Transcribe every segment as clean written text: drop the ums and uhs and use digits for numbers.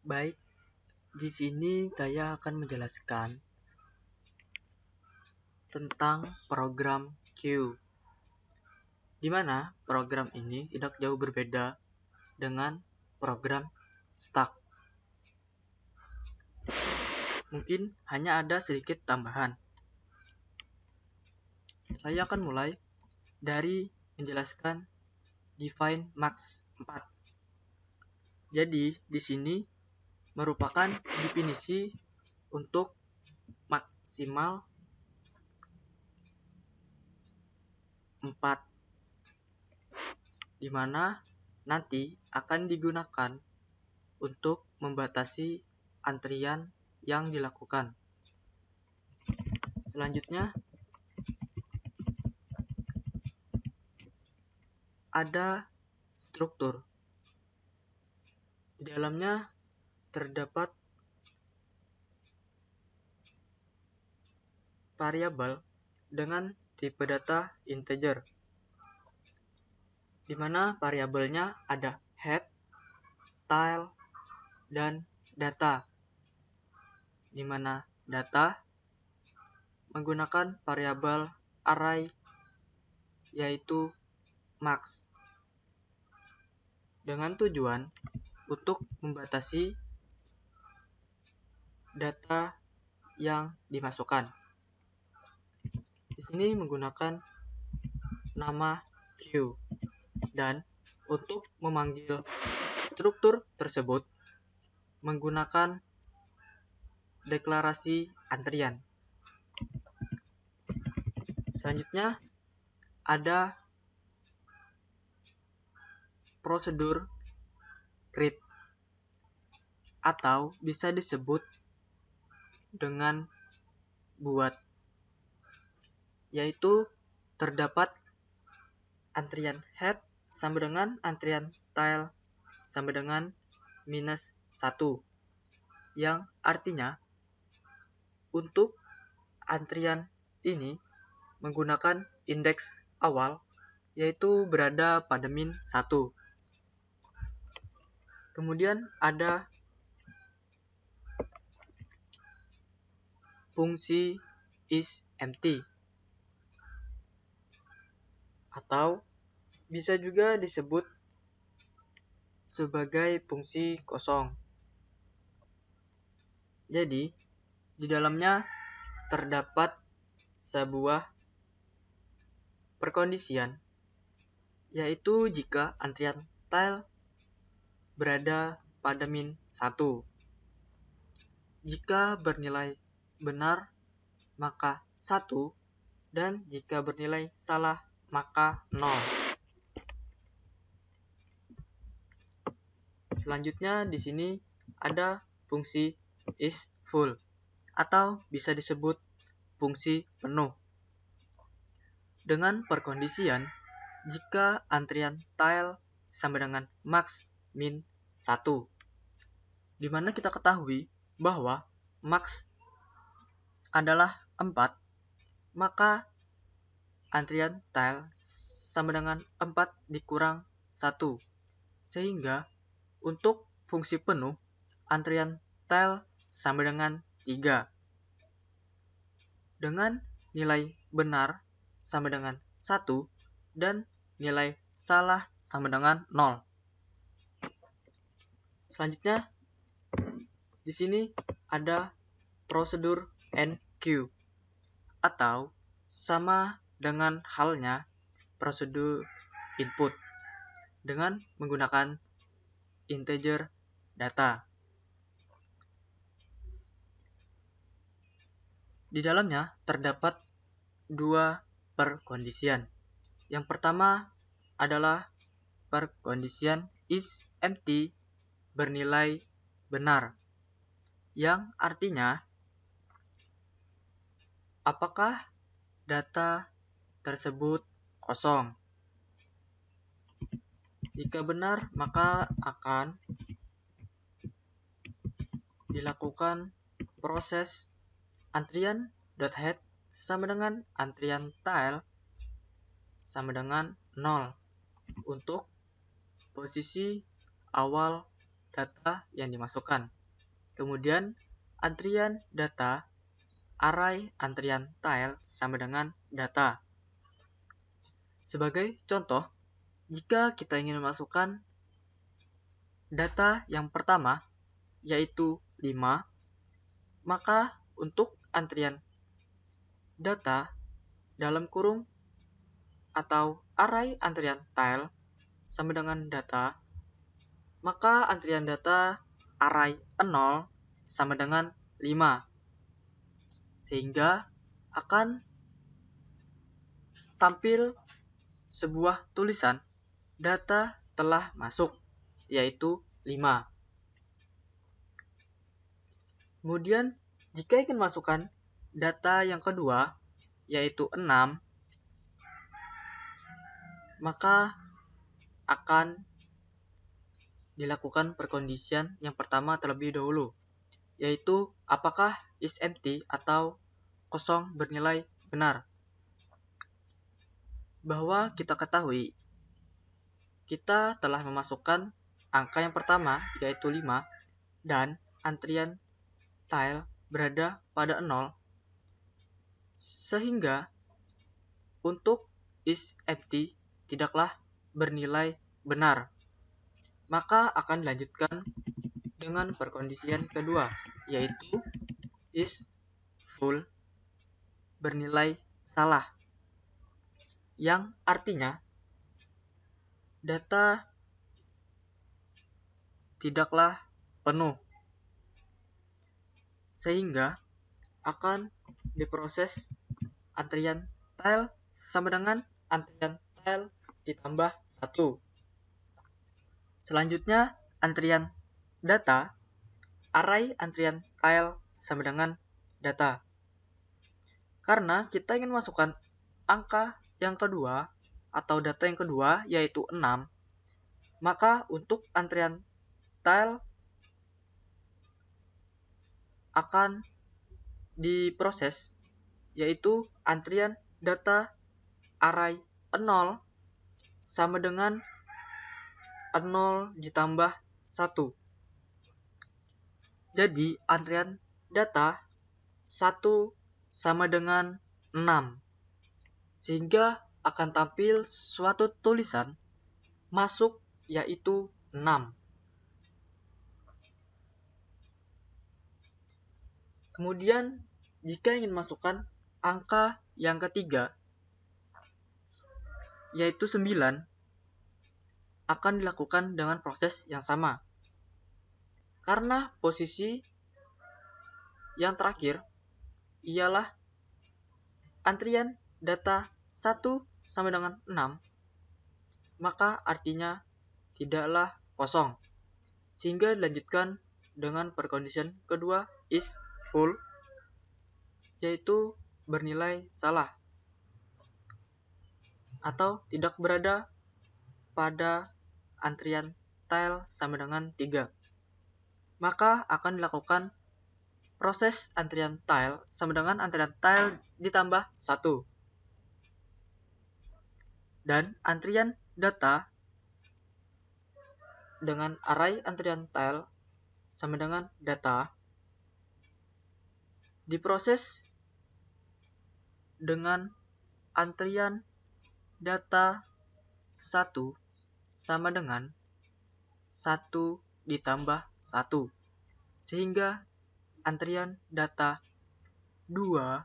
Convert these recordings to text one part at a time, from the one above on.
Baik, di sini saya akan menjelaskan tentang program Q, di mana program ini tidak jauh berbeda dengan program Stack. Mungkin hanya ada sedikit tambahan. Saya akan mulai dari menjelaskan define max 4. Jadi, di sini merupakan definisi untuk maksimal 4, di mana nanti akan digunakan untuk membatasi antrian yang dilakukan. Selanjutnya, ada struktur. Di dalamnya terdapat variabel dengan tipe data integer, di mana variabelnya ada head, tile, dan data, di mana data menggunakan variabel array yaitu max, dengan tujuan untuk membatasi data yang dimasukkan. Di sini menggunakan nama Q, dan untuk memanggil struktur tersebut menggunakan deklarasi antrian. Selanjutnya ada prosedur create, atau bisa disebut dengan buat, yaitu terdapat antrian head sama dengan antrian tile sama dengan -1, yang artinya untuk antrian ini menggunakan indeks awal yaitu berada pada -1. Kemudian ada fungsi isEmpty, atau bisa juga disebut sebagai fungsi kosong. Jadi, di dalamnya terdapat sebuah perkondisian, yaitu jika antrian tile berada pada -1. Jika bernilai benar, maka 1, dan jika bernilai salah, maka 0. Selanjutnya di sini ada fungsi isFull, atau bisa disebut fungsi penuh, dengan perkondisian jika antrian tile sama dengan max -1, di mana kita ketahui bahwa max adalah 4, maka antrian tile sama dengan 4 dikurang 1, sehingga untuk fungsi penuh antrian tile sama dengan 3, dengan nilai benar sama dengan 1 dan nilai salah sama dengan 0. Selanjutnya di sini ada prosedur NQ, atau sama dengan halnya prosedur input dengan menggunakan integer data. Di dalamnya terdapat 2 perkondisian. Yang pertama adalah perkondisian isEmpty bernilai benar, yang artinya apakah data tersebut kosong. Jika benar, maka akan dilakukan proses antrian.head sama dengan antrian tile sama dengan 0 untuk posisi awal data yang dimasukkan. Kemudian antrian data array antrian tile sama dengan data. Sebagai contoh, jika kita ingin memasukkan data yang pertama, yaitu 5, maka untuk antrian data dalam kurung atau array antrian tile sama dengan data, maka antrian data array 0 sama dengan 5. Sehingga akan tampil sebuah tulisan data telah masuk, yaitu 5. Kemudian, jika ingin masukkan data yang kedua, yaitu 6, maka akan dilakukan perkondisian yang pertama terlebih dahulu, yaitu apakah is empty atau kosong bernilai benar. Bahwa kita ketahui, kita telah memasukkan angka yang pertama, yaitu 5, dan antrian tile berada pada 0, sehingga untuk is empty tidaklah bernilai benar. Maka akan dilanjutkan dengan perkondisian kedua, yaitu is full bernilai salah, yang artinya data tidaklah penuh, sehingga akan diproses antrian tile sama dengan antrian tile ditambah 1. Selanjutnya, antrian data array antrian tile sama dengan data. Karena kita ingin masukkan angka yang kedua atau data yang kedua, yaitu 6, maka untuk antrian tile akan diproses, yaitu antrian data array 0 sama dengan 0 ditambah 1. Jadi antrian data 1 sama dengan 6, sehingga akan tampil suatu tulisan masuk, yaitu 6. Kemudian jika ingin masukkan angka yang ketiga, yaitu 9, akan dilakukan dengan proses yang sama. Karena posisi yang terakhir ialah antrian data 1 sama dengan 6, maka artinya tidaklah kosong, sehingga dilanjutkan dengan perkondisian kedua, is full, yaitu bernilai salah atau tidak berada pada antrian tile sama dengan 3. Maka akan dilakukan proses antrian tile sama dengan antrian tile ditambah 1. Dan antrian data dengan array antrian tile sama dengan data diproses dengan antrian data 1 sama dengan 1 ditambah 1, sehingga antrian data 2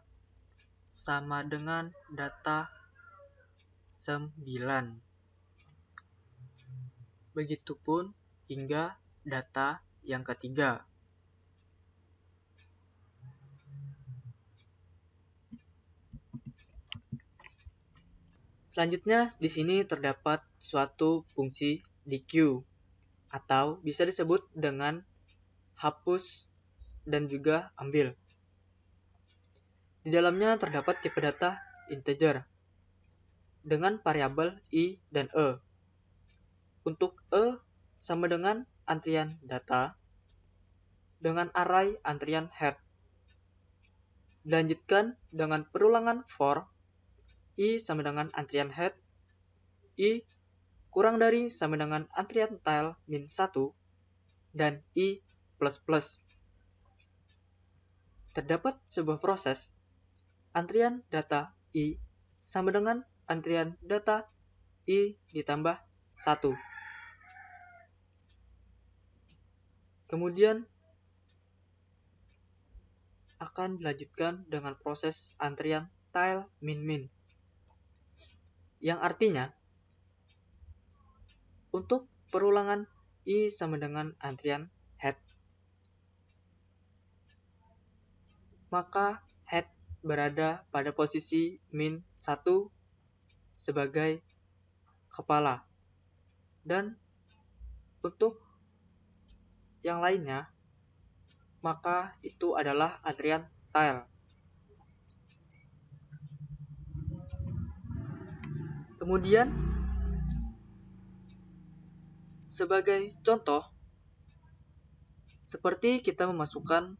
sama dengan data 9. Begitupun hingga data yang ketiga. Selanjutnya, di sini terdapat suatu fungsi dequeue, atau bisa disebut dengan hapus dan juga ambil. Di dalamnya terdapat tipe data integer dengan variabel i dan e. Untuk e sama dengan antrian data dengan array antrian head. Dilanjutkan dengan perulangan for i sama dengan antrian head, i kurang dari sama dengan antrian tile min 1, dan i plus plus. terdapat sebuah proses antrian data I sama dengan antrian data I ditambah 1. Kemudian akan dilanjutkan dengan proses antrian tile min-min, yang artinya untuk perulangan I sama dengan antrian head, maka head berada pada posisi min 1 sebagai kepala, dan untuk yang lainnya maka itu adalah antrian tile. Kemudian sebagai contoh, seperti kita memasukkan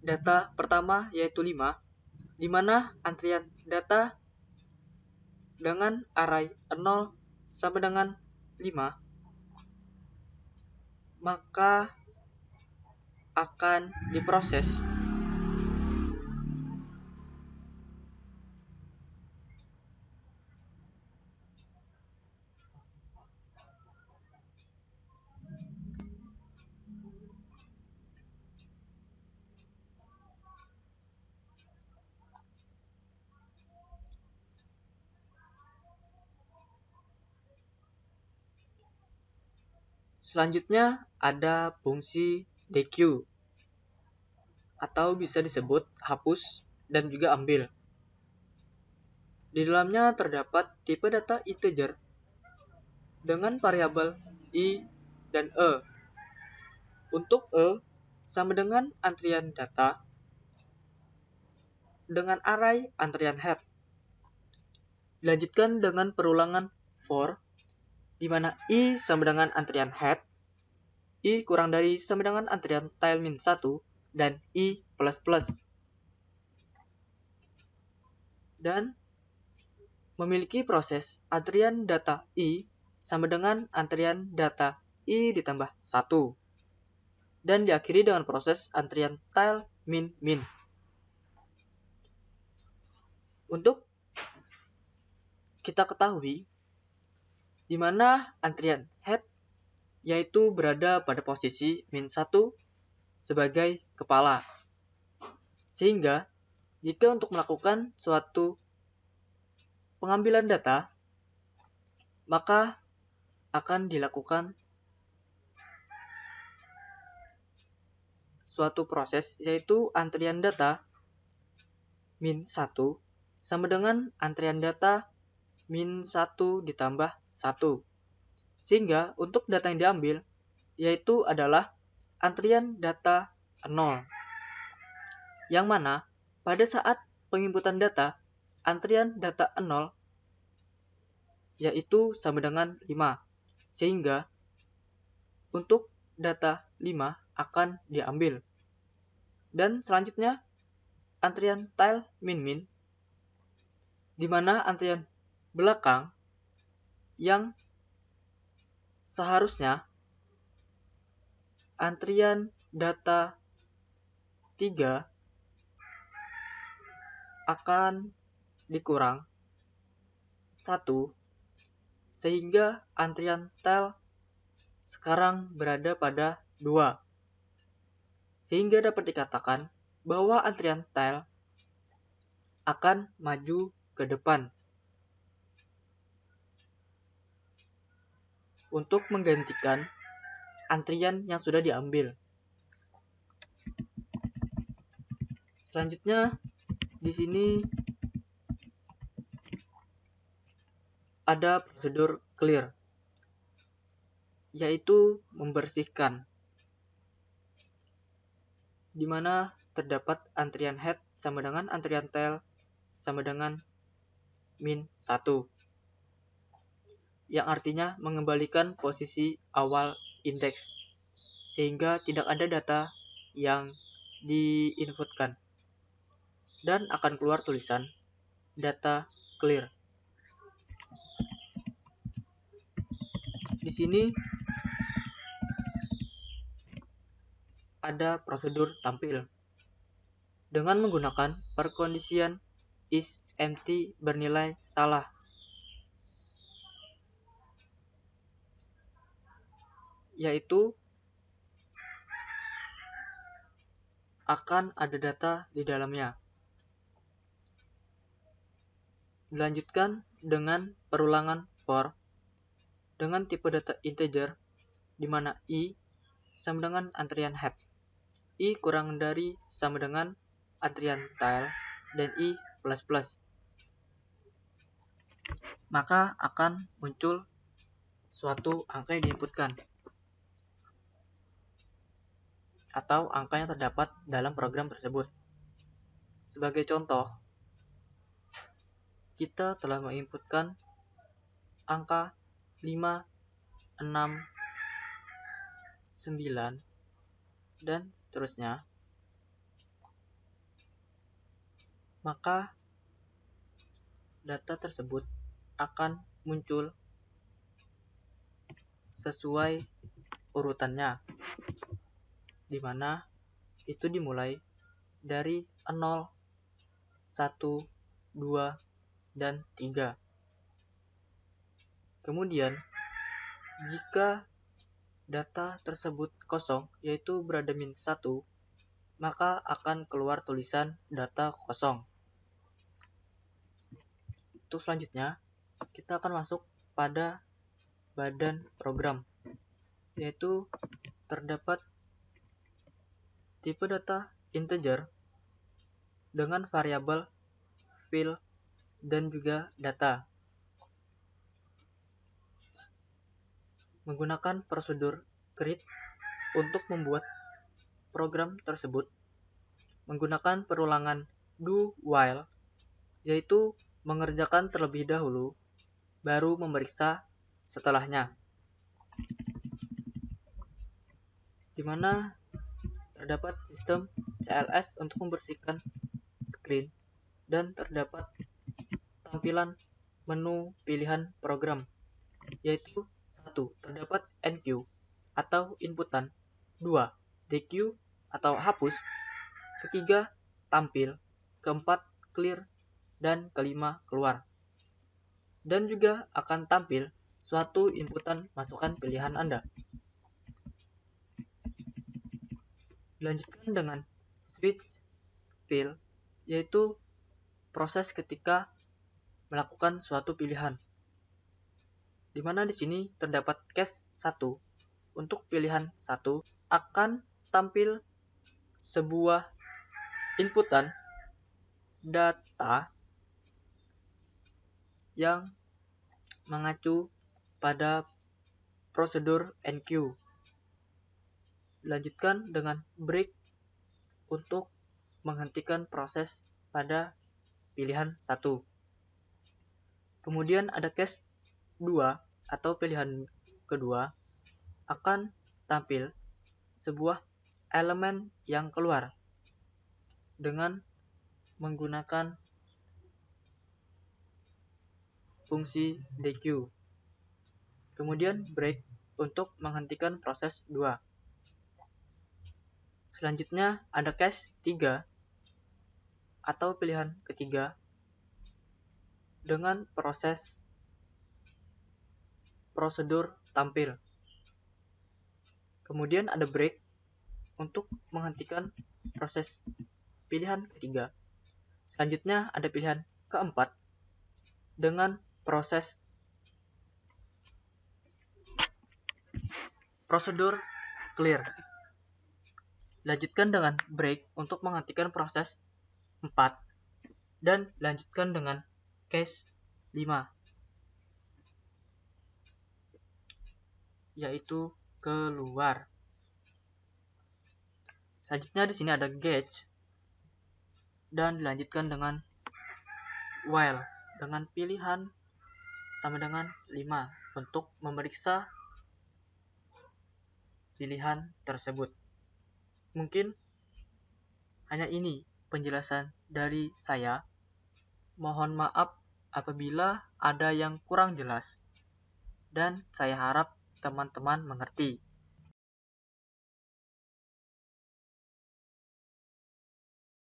data pertama yaitu 5, di mana antrian data dengan array 0 sama dengan 5, maka akan diproses selanjutnya ada fungsi dequeue atau bisa disebut hapus dan juga ambil. Di dalamnya terdapat tipe data integer dengan variabel I dan E. Untuk E sama dengan antrian data dengan array antrian head. Dilanjutkan dengan perulangan for, di mana I sama dengan antrian head, I kurang dari sama dengan antrian tile min 1, dan I plus plus. Dan memiliki proses antrian data I sama dengan antrian data I ditambah 1. Dan diakhiri dengan proses antrian tile min min. Untuk kita ketahui di mana antrian head yaitu berada pada posisi min 1 sebagai kepala. Sehingga jika untuk melakukan suatu pengambilan data, maka akan dilakukan suatu proses yaitu antrian data min 1 sama dengan antrian data min 1 ditambah 1. Sehingga untuk data yang diambil yaitu adalah antrian data 0. Yang mana pada saat penginputan data, antrian data 0 yaitu sama dengan 5. Sehingga untuk data 5 akan diambil. Dan selanjutnya antrian tile min min, di mana antrian belakang yang seharusnya antrian data 3 akan dikurang 1, sehingga antrian tile sekarang berada pada 2. Sehingga dapat dikatakan bahwa antrian tile akan maju ke depan untuk menggantikan antrian yang sudah diambil. Selanjutnya di sini ada prosedur clear, yaitu membersihkan, di mana terdapat antrian head sama dengan antrian tail sama dengan min 1, yang artinya mengembalikan posisi awal indeks, sehingga tidak ada data yang diinputkan, dan akan keluar tulisan data clear. Di sini ada prosedur tampil, dengan menggunakan perkondisian is empty bernilai salah, yaitu akan ada data di dalamnya. Dilanjutkan dengan perulangan for dengan tipe data integer di mana i sama dengan antrian head, i kurang dari sama dengan antrian tail, dan i plus plus. Maka akan muncul suatu angka yang diinputkan atau angka yang terdapat dalam program tersebut. Sebagai contoh, kita telah menginputkan angka 5, 6, 9, dan seterusnya. Maka data tersebut akan muncul sesuai urutannya, di mana itu dimulai dari 0, 1, 2, dan 3. Kemudian, jika data tersebut kosong, yaitu berada min 1, maka akan keluar tulisan data kosong. Untuk selanjutnya, kita akan masuk pada badan program, yaitu terdapat tipe data integer dengan variabel fill dan juga data. Menggunakan prosedur create untuk membuat program tersebut menggunakan perulangan do while, yaitu mengerjakan terlebih dahulu baru memeriksa setelahnya, di mana terdapat sistem CLS untuk membersihkan screen dan terdapat tampilan menu pilihan program, yaitu 1. Terdapat NQ atau inputan, 2. DQ atau hapus, ketiga tampil, keempat clear, dan kelima keluar. Dan juga akan tampil suatu inputan masukan pilihan Anda. Dilanjutkan dengan switch fill, yaitu proses ketika melakukan suatu pilihan, di mana di sini terdapat case 1. Untuk pilihan 1 akan tampil sebuah inputan data yang mengacu pada prosedur NQ. Dilanjutkan dengan break untuk menghentikan proses pada pilihan 1. Kemudian ada case 2 atau pilihan kedua, akan tampil sebuah elemen yang keluar dengan menggunakan fungsi DQ. Kemudian break untuk menghentikan proses 2. Selanjutnya ada case 3 atau pilihan ketiga dengan prosedur tampil. Kemudian ada break untuk menghentikan proses pilihan ketiga. Selanjutnya ada pilihan keempat dengan prosedur clear. Lanjutkan dengan break untuk menghentikan proses 4 dan lanjutkan dengan case 5, yaitu keluar. Selanjutnya di sini ada gauge dan dilanjutkan dengan while dengan pilihan sama dengan 5 untuk memeriksa pilihan tersebut. Mungkin hanya ini penjelasan dari saya. Mohon maaf apabila ada yang kurang jelas, dan saya harap teman-teman mengerti.